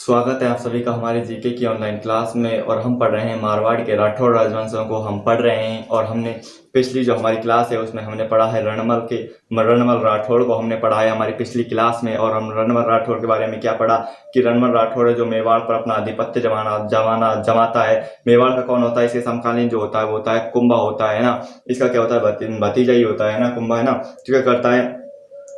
स्वागत है आप सभी का हमारे जीके की ऑनलाइन क्लास में। और हम पढ़ रहे हैं मारवाड़ के राठौड़ राजवंशों को हम पढ़ रहे हैं। और हमने पिछली जो हमारी क्लास है उसमें हमने पढ़ा है रणमल राठौड़ को हमने पढ़ा है हमारी पिछली क्लास में। और हम रणमल राठौड़ के बारे में क्या पढ़ा कि रणमल राठौड़ जो मेवाड़ पर अपना आधिपत्य जमाता है। मेवाड़ का कौन होता है, इसके समकालीन जो होता है वो होता है कुंभा होता है ना। इसका क्या होता है, भतीजा ही होता है ना कुंभा, है ना। तो क्या करता है,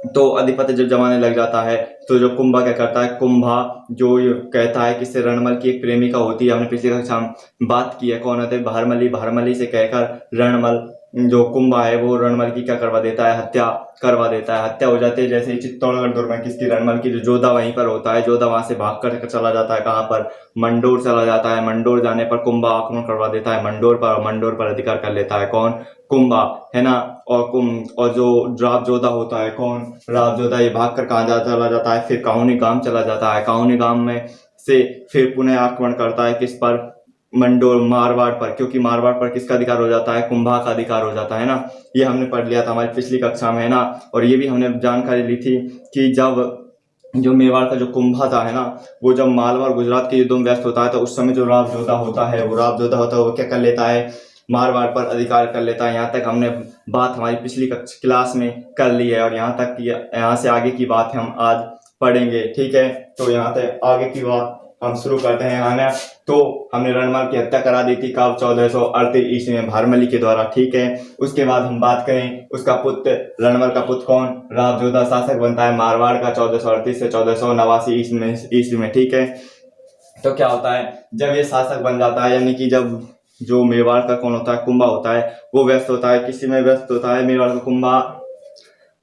तो अधिपत्य जब जमाने लग जाता है तो जो कुंभा क्या करता है, कुंभा जो कहता है कि इससे रणमल की एक प्रेमिका होती है। हमने पिछली कक्षा में बात की है, कौन होते हैं, भारमली से कहकर रणमल जो कुंभा है वो रणमल की क्या करवा देता है, हत्या करवा देता है। हत्या हो जाती है जैसे चित्तौड़गढ़ दुर्ग में किसकी, रणमल की। जो जोधा वहीं पर होता है, जोधा वहां से भाग कर चला जाता है, कहाँ पर, मंडोर चला जाता है। मंडोर जाने पर कुंभा आक्रमण करवा देता है मंडोर पर, और मंडोर पर अधिकार कर लेता है कौन, कुंभा, है ना। और जो राव जोधा होता है, कौन, राव जोधा, ये भाग कर कहाँ चला जाता है, फिर काहुनी गांव चला जाता है। काहुनी गांव में से फिर पुनः आक्रमण करता है किस पर, मंडोर, मारवाड़ पर, क्योंकि मारवाड़ पर किसका अधिकार हो जाता है, कुंभा का अधिकार हो जाता है ना। ये हमने पढ़ लिया था हमारी पिछली कक्षा में, है ना। और ये भी हमने जानकारी ली थी कि जब जो मेवाड़ का जो कुंभा था, है ना, वो जब मालवा और गुजरात के युद्धों में व्यस्त होता है तो उस समय जो राव जोधा होता है वो क्या कर लेता है, मारवाड़ पर अधिकार कर लेता है। यहाँ तक हमने बात हमारी पिछली क्लास में कर ली है। और यहाँ से आगे की बात हम आज पढ़ेंगे, ठीक है। तो यहाँ तक आगे की बात हम शुरू करते हैं, है ना। तो हमने रणमल की हत्या करा दी थी कब, 1438 ईस्वी में भारमली के द्वारा, ठीक है। उसके बाद हम बात करें उसका पुत्र, रणमल का पुत्र कौन, राव जोधा शासक बनता है मारवाड़ का 1438 से 1489 ईस्वी में, ठीक है। तो क्या होता है, जब ये शासक बन जाता है, यानी कि जब जो मेवाड़ का कौन होता है, कुंभा होता है, वो व्यस्त होता है, किसी में व्यस्त होता है मेवाड़ का कुंभा,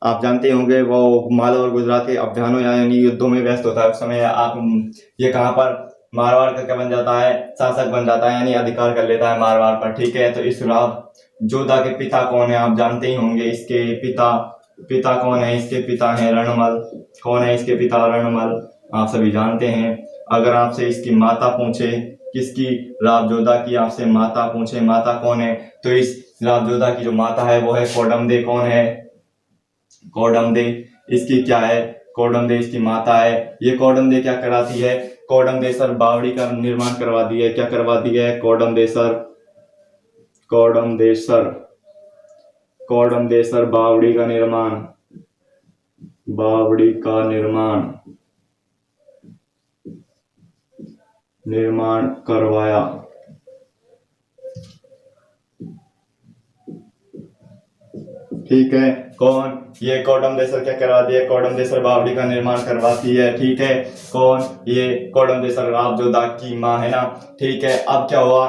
आप जानते होंगे, वो मालवा और गुजरात के अभियानों यानी युद्धों में व्यस्त होता है। उस समय आप ये कहाँ पर, मारवाड़ का क्या बन जाता है, शासक बन जाता है, यानी अधिकार कर लेता है मारवाड़ पर, ठीक है। तो इस राव जोधा के पिता कौन है, आप जानते ही होंगे। इसके पिता कौन है, इसके पिता है रणमल। कौन है इसके पिता, रणमल, आप सभी जानते हैं। अगर आपसे इसकी माता पूछे, किसकी, राव जोधा की, आपसे माता पूछे, माता कौन है, तो इस राव जोधा की जो माता है वो है कोडमदे। कौन है, कोडमदे इसकी क्या है, कोडमदे इसकी माता है। ये कोडमदे क्या कराती है, कोडमदेसर बावड़ी का निर्माण करवा दी है। क्या करवा दी है, कोडमदेसर बावड़ी का निर्माण करवाया। ठीक है, कौन, ये कोडमदेसर क्या करवाती है, कोडमदेसर बावड़ी का निर्माण करवाती है, ठीक है। कौन, ये कोडमदेसर राव जोधा की माँ, है ना, ठीक है। अब क्या हुआ,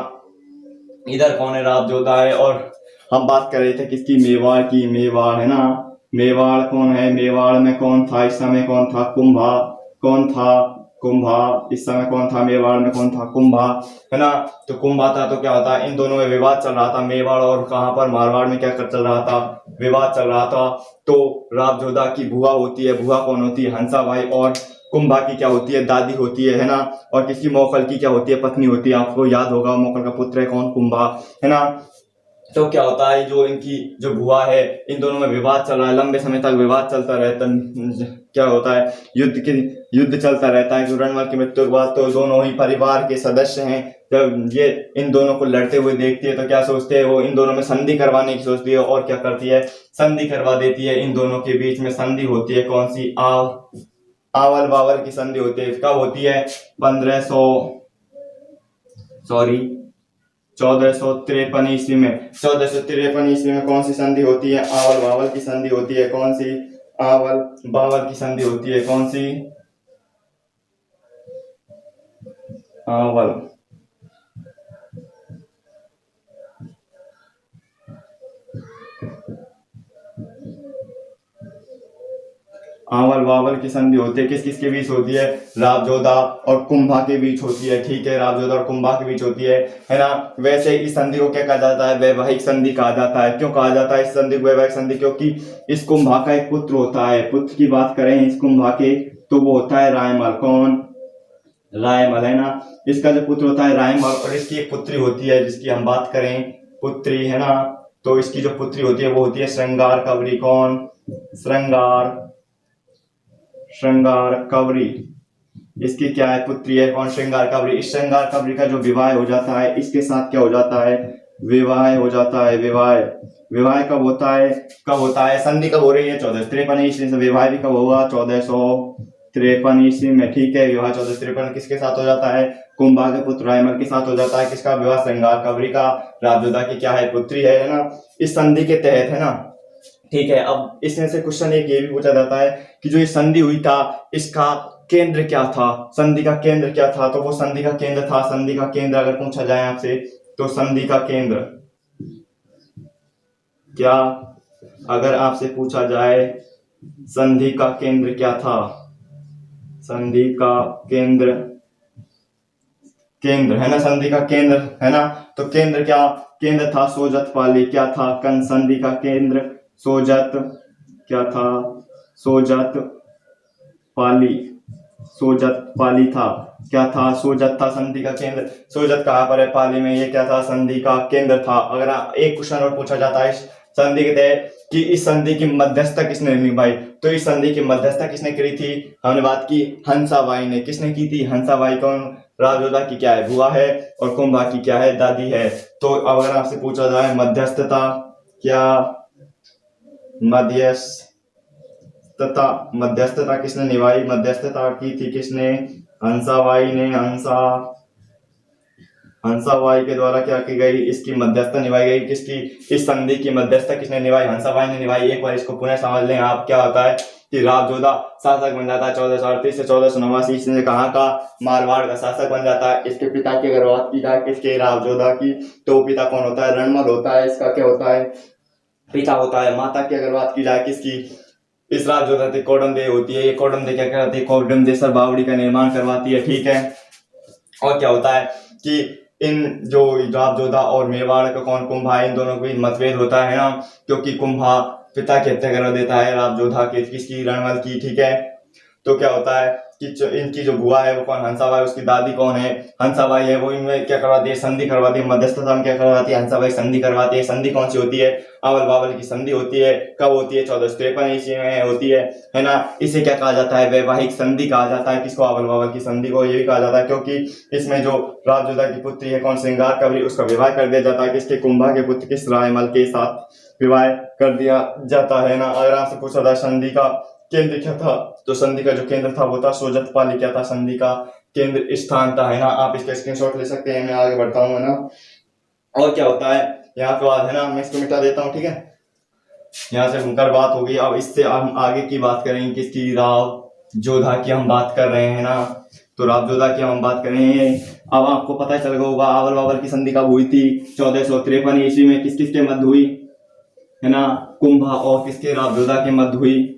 इधर कौन है, राव जोधा है, और हम बात कर रहे थे किसकी, मेवाड़ की। मेवाड़, है ना, मेवाड़ कौन है, मेवाड़ में कौन था इस समय, कौन था, कुंभा। कौन था, कुंभा। इस समय कौन था, मेवाड़ में कौन था, कुंभा, है ना। तो कुंभा था, तो क्या होता है, इन दोनों में विवाद चल रहा था, मेवाड़ और कहां पर, मारवाड़ में क्या चल रहा था, विवाद चल रहा था। तो राव जोधा की बुआ होती है, बुआ कौन होती है, हंसाबाई, और कुंभा की क्या होती है, दादी होती है ना। और किसकी, मौखल की क्या होती है, पत्नी होती है। आपको याद होगा मौखल का पुत्र है कौन, कुंभा, है ना। तो क्या होता है, जो इनकी जो बुआ है, इन दोनों में विवाद चल रहा है, लंबे समय तक विवाद चलता रहता, क्या होता है, युद्ध चलता रहता है। रणमल की मृत्यु के बाद तो दोनों ही परिवार के सदस्य हैं, जब ये इन दोनों को लड़ते हुए देखती है तो क्या सोचते हैं, वो इन दोनों में संधि करवाने की सोचती है, और क्या करती है, संधि करवा देती है। इन दोनों के बीच में संधि होती है, कौन सी, आवल बावल की संधि होती है। कब होती है, 1453 ईस्वी में। 1453 ईस्वी में कौन सी संधि होती है, आवल बावल की संधि होती है। कौन सी, आवल बावल की संधि होती है। कौन सी, आवल बावल की संधि होती है, किस किस के बीच होती है, राव जोधा और कुंभा के बीच होती है, ठीक है। राव जोधा और कुंभा के बीच होती है ना। वैसे इस संधि को क्या कहा जाता है, वैवाहिक संधि कहा जाता है। क्यों कहा जाता है इस संधि को वैवाहिक संधि, क्योंकि इस कुंभा का एक पुत्र होता है। पुत्र की बात करें इस कुंभा के, तो वो होता है रायमल। कौन, रायमल, है ना। इसका जो पुत्र होता है रायमल, और इसकी एक पुत्री होती है जिसकी हम बात करें, पुत्री, है ना। तो इसकी जो पुत्री होती है वो होती है श्रृंगार कवरी। कौन, श्रृंगार कवरी, इसकी क्या है, पुत्री है। कौन, श्रृंगार कवरी। इस श्रृंगार कवरी का जो विवाह हो जाता है, इसके साथ क्या हो जाता है, विवाह हो जाता है। विवाह, विवाह कब होता है, कब होता है, संधि कब हो रही है, 1453 ईस्वी से। विवाह भी कब होगा, 1453 ईस्वी में, ठीक है। विवाह 1453 किसके साथ हो जाता है, कुंभा के पुत्र रायमल के साथ हो जाता है। किसका विवाह, श्रृंगार कवरी का, राजयोधा की क्या है, पुत्री है ना, इस संधि के तहत, है ना, ठीक है। अब इसमें से क्वेश्चन एक ये भी पूछा जाता है कि जो ये संधि हुई था, इसका केंद्र क्या था, संधि का केंद्र क्या था, तो वो संधि का केंद्र था, संधि का केंद्र अगर पूछा जाए आपसे, तो संधि का केंद्र क्या, अगर आपसे पूछा जाए संधि का केंद्र क्या था, संधि का केंद्र, केंद्र है ना, संधि का केंद्र है ना, तो केंद्र क्या, केंद्र था सोजत पाली। क्या था, कन संधि का केंद्र सोजत, क्या था, सोजत पाली, सोजत पाली था। क्या था, सोजत था संधि का केंद्र। सोजत कहाँ पर है, पाली में। ये क्या था, संधि का केंद्र था। अगर एक क्वेश्चन और पूछा जाता है संधि के तहत कि इस संधि की मध्यस्थता किसने निभाई, तो इस संधि की मध्यस्थता किसने करी थी, हमने बात की हंसाबाई ने। किसने की थी, हंसाबाई। कौन, राजयोधा की क्या है, बुआ है, और कुंभा की क्या है, दादी है। तो अगर आपसे पूछा जाए मध्यस्थता, क्या मध्यस्थता, मध्यस्थता किसने निभाई, मध्यस्थता की थी किसने, हंसाबाई ने। हंसाबाई के द्वारा क्या की गई, इसकी मध्यस्थता निभाई गई। किसकी, इस संधि की मध्यस्थता किसने निभाई, हंसाबाई ने निभाई। एक बार इसको पुनः समझ लें आप, क्या होता है कि राजयोधा शासक बन जाता है 1438 से 1489 ईस्वी में। कहाँ का, मारवाड़ का शासक बन जाता है। इसके पिता की अगर बात की जाए, किसके, राजयोधा की, तो पिता कौन होता है, रणमल होता है। इसका क्या होता है, पिता होता है। माता की अगर बात की जाए, किसकी, इस राजयोधा की कौडमदेव होती है। ये कौडमदेव क्या करती है, कौडमदेव बावड़ी का निर्माण करवाती है, ठीक है। और क्या होता है कि इन जो राजयोधा और मेवाड़ का कौन, कुंभा, इन दोनों को मतभेद होता है ना, क्योंकि कुंभा पिता की हत्या करा देता है राजयोधा के, किसकी, रणमल की, ठीक है। तो क्या होता है कि इनकी जो बुआ है वो कौन, हंसाबाई। उसकी दादी कौन है, हंसाबाई है। वो इनमें क्या करवाती है, संधि करवाती है। मध्यस्थता में क्या करवाती है, हंसाबाई संधि करवाती है। संधि कौन सी होती है, आवल बावल की संधि होती है। कब होती है, 1453 ईस्वी में होती है ना। इसे क्या कहा जाता है, वैवाहिक संधि कहा जाता है। किसको, आवल बावल की संधि को ये भी कहा जाता है, क्योंकि इसमें जो राजयोधा की पुत्री है कौन, श्रृंगार कवरी, उसका विवाह कर दिया जाता है। किसके, कुंभा के पुत्र किस, रायमल के साथ विवाह कर दिया जाता है ना। अगर आपसे पूछा था संधि का केंद्र क्या था, तो संधि का जो केंद्र था वो था सोजत पाली। क्या था, संधि का केंद्र स्थान था, है ना। आप इसका स्क्रीनशॉट ले सकते हैं, मैं आगे बढ़ता हूँ, है ना। और क्या होता है यहाँ के बाद, है ना, मैं इसको मिटा देता हूँ, ठीक है। यहाँ से मुकर बात होगी। अब इससे हम आगे की बात करेंगे, किसकी, राजयोधा की हम बात कर रहे हैं ना। तो राजयोधा की हम बात करेंगे। अब आपको पता चल गया होगा आवल बावल की संधि कब हुई थी, 1453 ईस्वी में। किस किसके मध्य हुई, है ना, कुंभा और किसके, राजयोधा के मध्य हुई।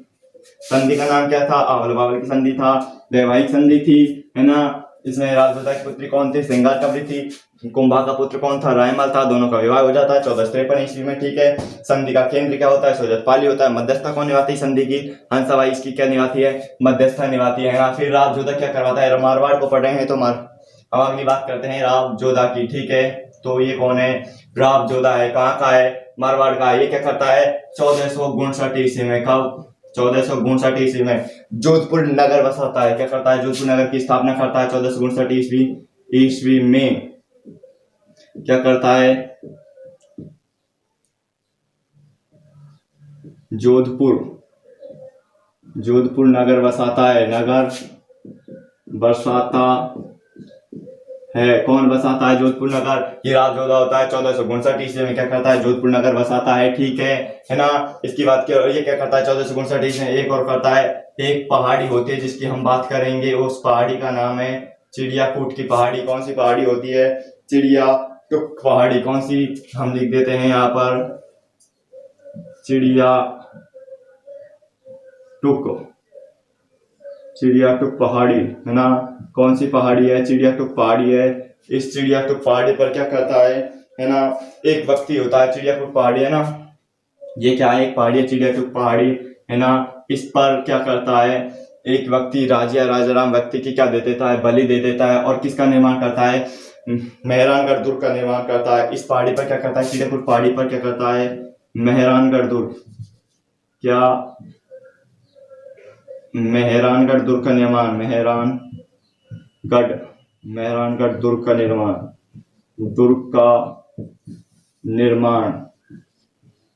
संधि का नाम क्या था, आवल बावल की संधि था, वैवाहिक संधि थी, है ना। इसमें राजयोधा की पुत्री कौन थी, श्रृंगार कवरी थी। कुंभा का पुत्र कौन था, रायमल था। दोनों का विवाह हो जाता है 1453 ईस्वी में, ठीक है। संधि का केंद्र क्या होता है, सोजत पाली होता है। मध्यस्थता कौन निभाती है संधि की, हंसाबाई इसकी क्या निभाती है, मध्यस्थता निभाती है ना। फिर राजयोधा क्या करवाता है, मारवाड़ को पढ़ रहे हैं तो अब अगली बात करते हैं राजयोधा की, ठीक है। तो ये कौन है, राजयोधा है, कहाँ का है, मारवाड़ का। ये क्या करता है, 1459 ईस्वी में। कब, 1459 ईस्वी में जोधपुर नगर बसाता है। क्या करता है, जोधपुर नगर की स्थापना करता है 1459 ईस्वी में। क्या करता है, जोधपुर नगर बसाता है, नगर बसाता है। कौन बसाता है, जोधपुर नगर। ये राजयोधा होता है 1459 ईस्वी में। क्या करता है, जोधपुर नगर बसाता है, ठीक है ना। इसकी बात की, ये क्या करता है 1459 ईस्वी में, एक और करता है। एक पहाड़ी होती है जिसकी हम बात करेंगे, उस पहाड़ी का नाम है चिड़ियाकूट की पहाड़ी। कौन सी पहाड़ी होती है, चिड़ियाटुक पहाड़ी। कौन सी, हम लिख देते हैं यहाँ पर, चिड़ियाटुक पहाड़ी, है ना। कौन सी पहाड़ी है, चिड़ियाटुक पहाड़ी है। इस चिड़ियाटुक पहाड़ी पर क्या करता है ना, एक व्यक्ति होता है। चिड़ियाटुक पहाड़ी, है ना, ये क्या है, एक पहाड़ी है, चिड़ियाटुक पहाड़ी, है ना। इस पर क्या करता है, एक व्यक्ति, राजा राजाराम व्यक्ति की क्या दे देता है, बलि दे देता है। और किसका निर्माण करता है, मेहरानगढ़ दुर्ग का निर्माण करता है। इस पहाड़ी पर क्या करता है, चिड़ियाटुक पहाड़ी पर क्या करता है, मेहरानगढ़ दुर्ग, क्या, मेहरानगढ़ दुर्ग का निर्माण, मेहरानगढ़ मेहरानगढ़ दुर्ग का निर्माण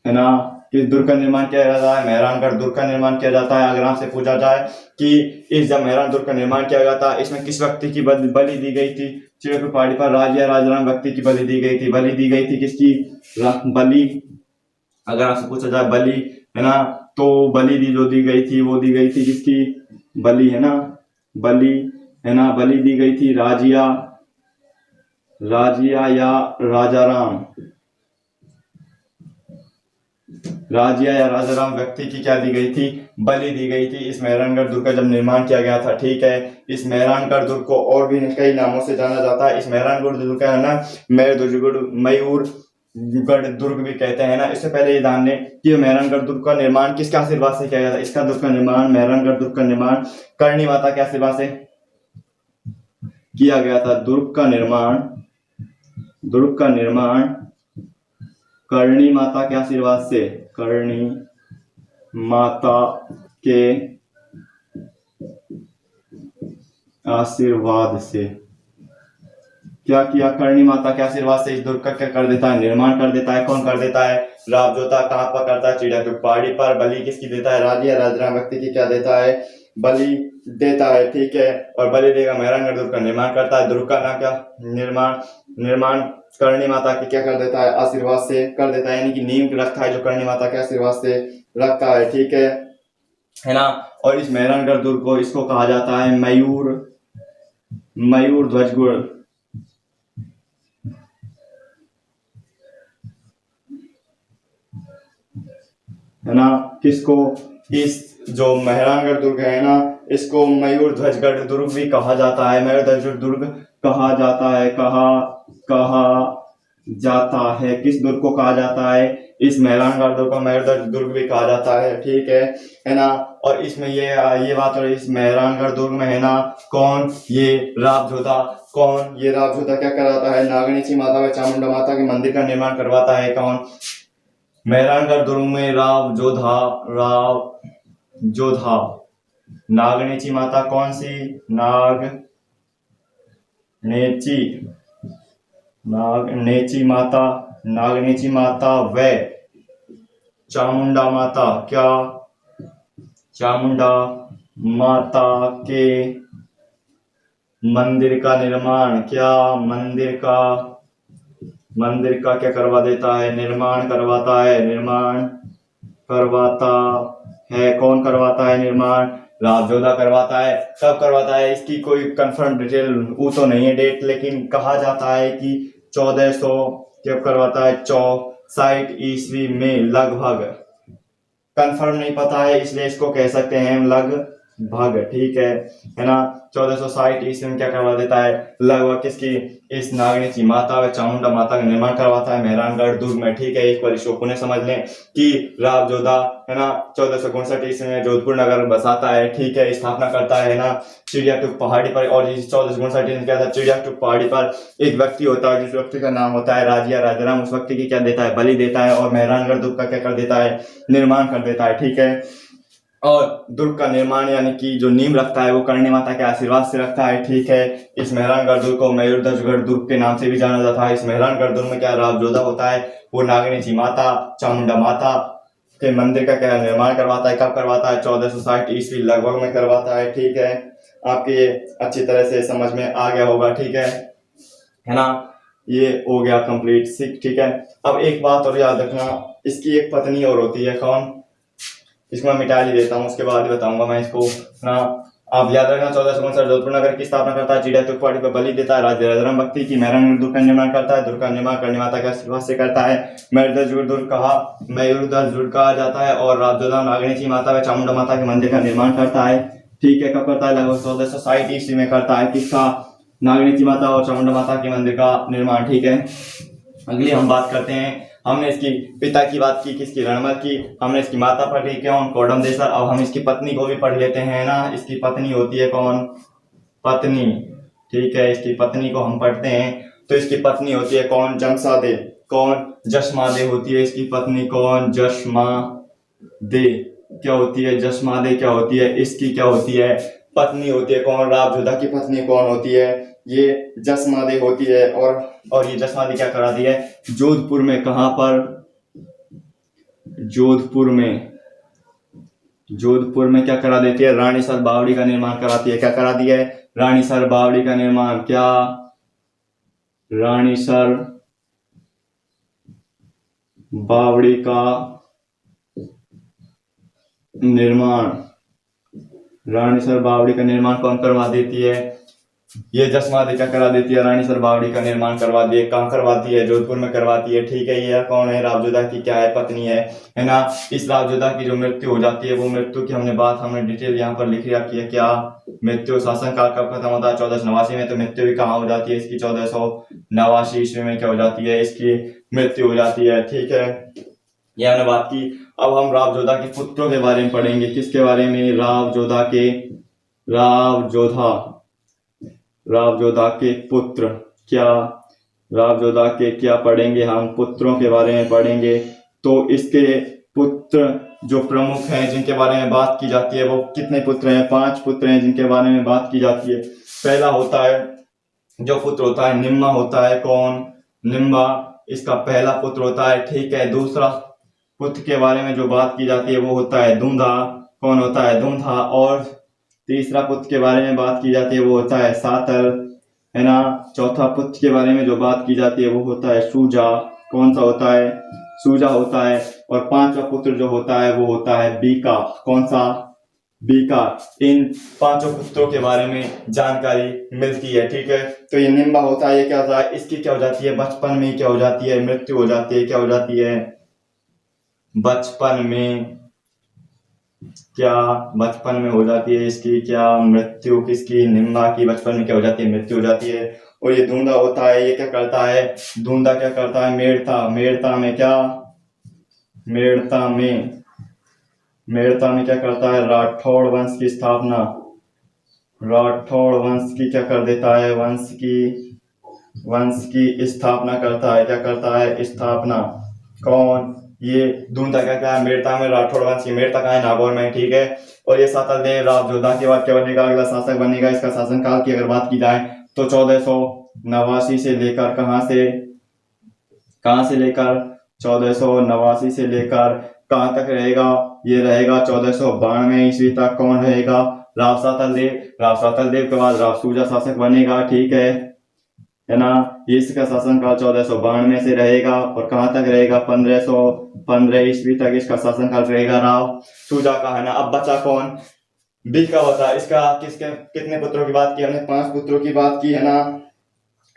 है ना। किस दुर्ग का निर्माण किया जाता है? मेहरानगढ़ दुर्ग का निर्माण किया जाता है। अगर आपसे पूछा जाए कि इस जब मेहरान दुर्ग का निर्माण किया गया था, इसमें किस व्यक्ति की बलि दी गई थी? चिड़ियाघर पहाड़ी पर राजा राजाराम व्यक्ति की बलि दी गई थी। बलि दी गई थी किसकी? बलि। अगर आपसे पूछा जाए बलि है ना, तो बलि जो दी गई थी वो दी गई थी किसकी? बलि है ना, बलि है ना। बलि दी गई थी राजिया या राजाराम व्यक्ति की क्या दी गई थी? बलि दी गई थी। इस मेहरानगढ़ दुर्ग का जब निर्माण किया गया था, ठीक है। इस मेहरानगढ़ दुर्ग को और भी कई नामों से जाना जाता है। इस मेहरानगढ़ दुर्ग का है ना मयूरगढ़ दुर्ग भी कहते हैं ना। इससे पहले ये जान लें कि मेहरानगढ़ दुर्ग का निर्माण किसके आशीर्वाद से किया गया था? इसका दुर्ग का निर्माण, मेहरानगढ़ दुर्ग का निर्माण करणी माता के आशीर्वाद से किया गया था। दुर्ग का निर्माण करणी माता के आशीर्वाद से, करणी माता के आशीर्वाद से क्या किया? करणी माता के आशीर्वाद से इस दुर्ग का क्या कर देता है? निर्माण कर देता है। कौन कर देता है? राव जोधा। कहां पर करता है? चिड़ियाघर पहाड़ी पर। बलि किसकी देता है? राजा राजाराम व्यक्ति की क्या देता है? बलि देता है, ठीक है। और बलि देगा, मेहरानगढ़ दुर्ग का निर्माण करता है। दुर्ग का नाम क्या? निर्माण करणी माता की क्या कर देता है? आशीर्वाद से कर देता है, यानी कि नींव रखता है जो करणी माता के आशीर्वाद से रखता है, ठीक है ना। और इस मेहरानगढ़ दुर्ग को इसको कहा जाता है मयूर ध्वजगुड़ है ना। किसको? इस जो मेहरानगढ़ दुर्ग है ना, इसको मयूर ध्वजगढ़ दुर्ग भी कहा जाता है। मयूर ध्वजगढ़ दुर्ग कहा जाता है। किस दुर्ग को कहा जाता है? इस मेहरानगढ़ दुर्ग को मयूर ध्वज दुर्ग भी कहा जाता है, ठीक है ना। और इसमें ये बात हो रही, इस मेहरानगढ़ दुर्ग में है ना, कौन? ये राव जोधा। कौन? ये राव जोधा क्या कराता है? नागणीची माता व चामुंडा माता के मंदिर का निर्माण करवाता है। कौन? मेहरानगढ़ दुर्ग में राव जोधा। नागणीची माता कौन सी? नागणीची माता व चामुंडा माता। क्या? चामुंडा माता के मंदिर का निर्माण। क्या? मंदिर का क्या करवा देता है? निर्माण करवाता है। कौन करवाता है निर्माण? राव जोधा करवाता है। कब करवाता है? इसकी कोई कंफर्म डिटेल वो तो नहीं है डेट, लेकिन कहा जाता है कि 1400 जब करवाता है 64 ईस्वी में लगभग। कंफर्म नहीं पता है, इसलिए इसको कह सकते हैं लगभग, ठीक है ना। 1460 ईस्वी में क्या करवा देता है? लगभग किसकी? इस नागणीची माता व चामुंडा माता का निर्माण करवाता है मेहरानगढ़ दुर्ग में, ठीक है। एक बार इसको पुनः समझ लें कि राव जोधा है ना 1459 ईस्वी में जोधपुर नगर बसाता है, ठीक है। स्थापना करता है ना चिड़ियाटूक पहाड़ी पर। और इस 1459 ईस्वी में क्या था? चिड़ियाटूक पहाड़ी पर एक व्यक्ति होता है, जिस व्यक्ति का नाम होता है राजिया राजाराम। उस व्यक्ति की क्या देता है? बलि देता है। और मेहरानगढ़ दुर्ग का क्या कर देता है? निर्माण कर देता है, ठीक है। और दुर्ग का निर्माण यानी कि जो नींव रखता है वो करणी माता के आशीर्वाद से रखता है, ठीक है। इस मेहरानगढ़ दुर्ग को मयूर ध्वजगढ़ दुर्ग के नाम से भी जाना जाता है। इस मेहरानगढ़ दुर्ग में क्या राव जोधा होता है? वो नागणीची माता, चामुंडा माता के मंदिर का क्या निर्माण करवाता है। कब करवाता है? 1460 ईस्वी लगभग में करवाता है, ठीक है। आपके ये अच्छी तरह से समझ में आ गया होगा, ठीक है ना। ये हो गया कंप्लीट, ठीक है। अब एक बात और याद रखना, इसकी एक पत्नी और होती है। कौन? इसको मैं मिटा ही देता हूँ, उसके बाद ही बताऊंगा मैं इसको ना। आप याद रखना 1459 जोधपुर नगर की स्थापना करता है। चिड़ियाटूक पहाड़ी पर बलि देता है। राजा राजाराम भक्ति की मेहरानगढ़ दुर्ग का निर्माण करता है। दुर्ग का निर्माण करणी माता के आशीर्वाद से करता है। मयूर ध्वजगढ़ दुर्ग कहा जाता है। और राव जोधा नागणीची माता व चामुंडा माता के मंदिर का निर्माण करता है, ठीक है। कब करता है? लगभग 1460 ईस्वी में करता है। किसका? नागणीची माता और चामुंडा माता के मंदिर का निर्माण, ठीक है। अगली हम बात करते हैं, हमने इसकी पिता की बात की, किसकी? रणमल की। हमने इसकी माता पढ़ी कौन? कोडम देसर। अब हम इसकी पत्नी को भी पढ़ लेते हैं ना। इसकी पत्नी होती है कौन? पत्नी, ठीक है। इसकी पत्नी को हम पढ़ते हैं, तो इसकी पत्नी होती है कौन? जमसादे। कौन? जशमादे होती है इसकी पत्नी। कौन? जशमादे क्या होती है? जशमादे क्या होती है? इसकी क्या होती है? पत्नी होती है कौन, रावजोधा की पत्नी कौन होती है, ये जसमादे होती है। और ये जसमादे क्या कराती है, जोधपुर में, कहां पर, जोधपुर में क्या करा देती है, रानीसर बावड़ी का निर्माण कराती है। क्या करा दिया है, रानीसर बावड़ी का निर्माण, क्या, रानीसर बावड़ी का निर्माण, रानीसर बावड़ी का निर्माण कौन करवा देती है, ये जसमादे क्या करा देती है, रानीसर बावड़ी का निर्माण करवा दिए। कहाँ करवाती है, जोधपुर में करवाती है। ठीक है, ये कौन है, रावजोधा की क्या है, पत्नी है ना। इस रावजोधा की जो मृत्यु हो जाती है, वो मृत्यु की हमने डिटेल यहाँ पर लिख रखी है। क्या, मृत्यु, शासनकाल कब खत्म होता है, 1489 में। तो मृत्यु भी कहाँ हो जाती है इसकी, 1489 ईस्वी में क्या हो जाती है, इसकी मृत्यु हो जाती है। ठीक है, ये हमने बात की। अब हम रावजोधा के पुत्रों के बारे में पढ़ेंगे। किसके बारे में, रावजोधा के पुत्र, क्या, रावजोधा के क्या पढ़ेंगे हम, पुत्रों के बारे में पढ़ेंगे। तो इसके पुत्र जो प्रमुख हैं, जिनके बारे में बात की जाती है, वो कितने पुत्र हैं, 5 पुत्र हैं जिनके बारे में बात की जाती है। पहला होता है, जो पुत्र होता है, निम्मा होता है, कौन, निम्बा, इसका पहला पुत्र होता है। ठीक है, दूसरा पुत्र के बारे में जो बात की जाती है वो होता है दूंधा, कौन होता है, दूंधा। और तीसरा पुत्र के बारे में बात की जाती है वो होता है सातर, है ना। चौथा पुत्र के बारे में जो बात की जाती है वो होता है सूजा, कौन सा होता है, सूजा होता है। और 5वां पुत्र जो होता है वो होता है बीका, कौन सा, बीका। इन 5 पुत्रों के बारे में जानकारी मिलती है। ठीक है, तो ये निम्बा होता है, ये क्या होता है, इसकी क्या हो जाती है, बचपन में क्या हो जाती है, मृत्यु हो जाती है। क्या हो जाती है, बचपन में, क्या, बचपन में हो जाती है इसकी क्या मृत्यु, किसकी, निम्बा की बचपन में क्या हो जाती है, मृत्यु हो जाती है। और ये धूंधा होता है, ये क्या करता है, धूंधा क्या करता है, मेड़ता में क्या, मेड़ता में क्या करता है, राठौड़ वंश की स्थापना, राठौड़ वंश की क्या कर देता है, वंश की स्थापना करता है। क्या करता है, स्थापना, कौन, ये धूंधा क्या है, मेड़ता में राठौड़ वंश की, मेड़ता का है, नागौर में। ठीक है, और ये सातलदेव रावजोधा के बाद क्या बनेगा, अगला शासक बनेगा। इसका शासनकाल की अगर बात की जाए तो 1489 से लेकर कहां से लेकर 1489 से लेकर कहां तक रहेगा, ये रहेगा 1492 ईस्वी तक। कौन रहेगा, राव सातलदेव के बाद राव सूजा शासक बनेगा। ठीक है ना। इसका शासनकाल 1492 से रहेगा और कहां तक रहेगा, 1515 ईस्वी तक इसका शासनकाल रहेगा राव सूजा का, है ना। अब बचा कौन, बीका बचा। इसका कितने पुत्रों की बात की हमने, 5 पुत्रों की बात की, है ना।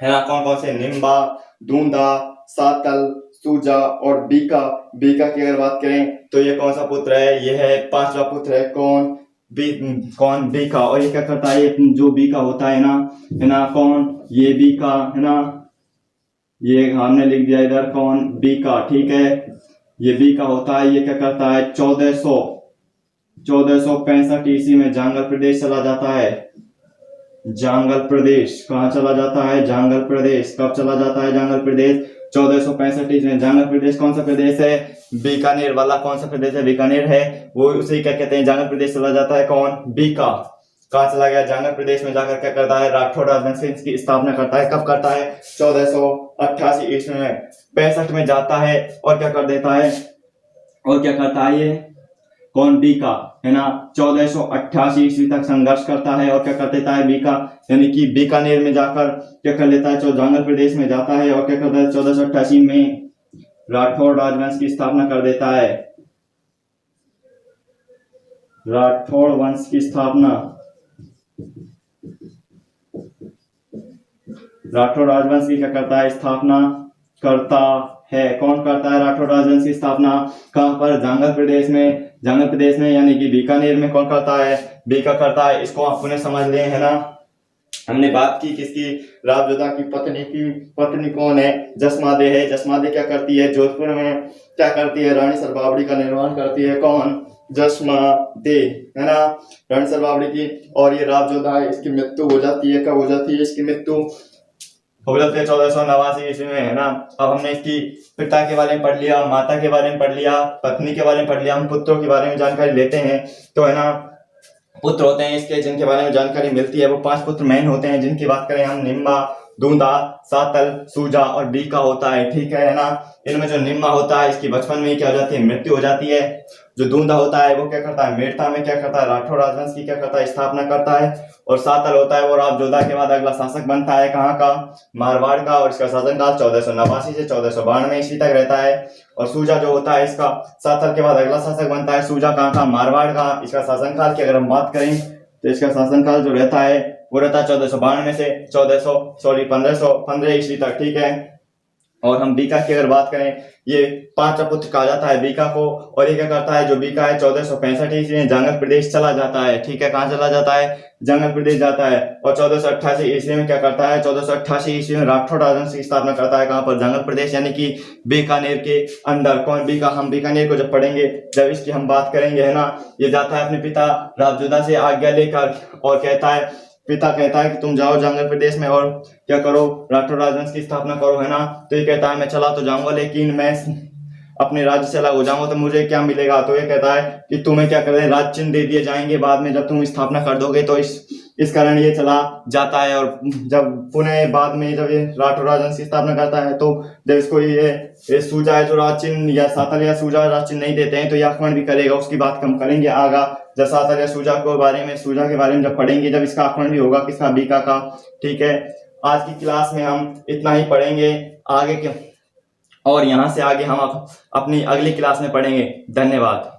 कौन कौन से, निम्बा, दूंदा, सातल, सूजा और बीका की अगर बात करें तो ये कौन सा पुत्र है, ये है 5वां पुत्र है, कौन, बीका। और ये क्या करता है, जो बीका होता है ना, कौन, ये बीका, है ना, ये हमने लिख दिया इधर, कौन, बीका। ठीक है, ये बीका होता है, ये क्या करता है, 1465 ईस्वी में जांगल प्रदेश चला जाता है। जांगल प्रदेश कहाँ चला जाता है, जांगल प्रदेश कब चला जाता है, जांगल प्रदेश 1465 ईस्वी में। जांगल प्रदेश कौन सा प्रदेश है, बीकानेर वाला कौन सा प्रदेश है, बीकानेर है, वो उसे क्या कहते हैं, जांगल प्रदेश चला जाता है। कौन, बीका। कहाँ चला गया, जांगल प्रदेश में जाकर क्या करता है, राठौड़ राजवंश की स्थापना करता है। कब करता है, 1488 ईस्वी में। 65 में जाता है और क्या कर देता है, और क्या करता है ये, कौन, बीका, है ना। 1488 ईस्वी तक संघर्ष करता है और क्या कर देता है, बीका, यानी कि बीकानेर में जाकर क्या कर लेता है, जांगल प्रदेश में जाता है और क्या करता है, 1488 में राठौड़ राजवंश की स्थापना कर देता है। राठौड़ वंश की स्थापना, राठौड़ राजवंश की क्या करता है, स्थापना करता है। कौन करता है राठौड़ राजवंश की स्थापना, कहां पर, जांगल प्रदेश में यानी कि बीकानेर में। कौन करता है, बीका करता है। इसको आप पुनः समझ लें, है ना। हमने बात की किसकी, रावजोधा की पत्नी कौन है, जसमादे है। जसमादे क्या करती है, जोधपुर में क्या करती है, रानीसर बावड़ी का निर्माण करती है। कौन, जसमादे, है ना, रानीसर बावड़ी की। और ये रावजोधा है, इसकी मृत्यु हो जाती है। कब हो जाती है इसकी मृत्यु, हो जाती है 1489 ईस्वी में, है ना। अब हमने इसकी पिता के बारे में पढ़ लिया, माता के बारे में पढ़ लिया, पत्नी के बारे में पढ़ लिया। हम पुत्रों के बारे में जानकारी लेते हैं, तो है ना। पुत्र होते हैं इसके, जिनके बारे में जानकारी मिलती है। वो 5 पुत्र मेन होते हैं, जिनकी बात करें हम निम्मा, दूंदा, सातल, सूजा और बीका होता है, ठीक है ना। इनमें जो निम्मा होता है इसकी बचपन में ही क्या हो जाती है, मृत्यु हो जाती है। जो दूंदा होता है वो क्या करता है, मेड़ता में क्या करता है, राठौर राजवंश की क्या करता है, स्थापना करता है। और सातल होता है वो राव जोधा के बाद अगला शासक बनता है, कहाँ का, मारवाड़ का। और इसका शासनकाल 1489 से 1492 ईस्वी तक रहता है। और सूजा जो होता है इसका सातल के बाद अगला शासक बनता है, सूजा कहाँ का, मारवाड़ का। इसका शासनकाल की अगर हम बात करें तो इसका शासनकाल जो रहता है वो रहता है 1492 से 1515 ईस्वी तक, ठीक है। और हम बीका की अगर बात करें, ये 5 पुत्र कहा जाता है बीका को। और ये क्या करता है, जो बीका है 1465 ईस्वी में जंगल प्रदेश चला जाता है, ठीक है। कहाँ चला जाता है, जंगल प्रदेश जाता है। और 1488 ईस्वी में क्या करता है, 1488 ईस्वी में राठौर राजवंश की स्थापना करता है, कहाँ पर, जंगल प्रदेश, यानी कि बीकानेर के अंदर। कौन बीका, हम बीकानेर को जब पढ़ेंगे, जब इसकी हम बात करेंगे, है ना। ये जाता है अपने पिता रावजोधा से आज्ञा लेकर और कहता है, पिता कहता है कि तुम जाओ जंगल प्रदेश में और क्या करो, राठौर राजवंश की स्थापना करो, है ना। तो ये कहता है मैं चला तो जाऊंगा, लेकिन मैं अपने राज्य से अलग हो जाऊंगा तो मुझे क्या मिलेगा। तो ये कहता है कि तुम्हें क्या कर राज चिन्ह दे दिए जाएंगे बाद में, जब तुम स्थापना कर दोगे। तो इस कारण ये चला जाता है। और जब पुनः बाद में जब ये राठौर राजवंश की स्थापना करता है, तो जब इसको ये सूजा है जो राज चिन्ह या सातल या सूजा राज चिन्ह नहीं देते हैं, तो ये आक्रमण भी करेगा। उसकी बात हम करेंगे आगा, जब सातल या सूजा के बारे में जब पढ़ेंगे, जब इसका आक्रमण भी होगा, किसका, बीका का, ठीक है। आज की क्लास में हम इतना ही पढ़ेंगे, आगे के और यहाँ से आगे हम अपनी अगली क्लास में पढ़ेंगे। धन्यवाद।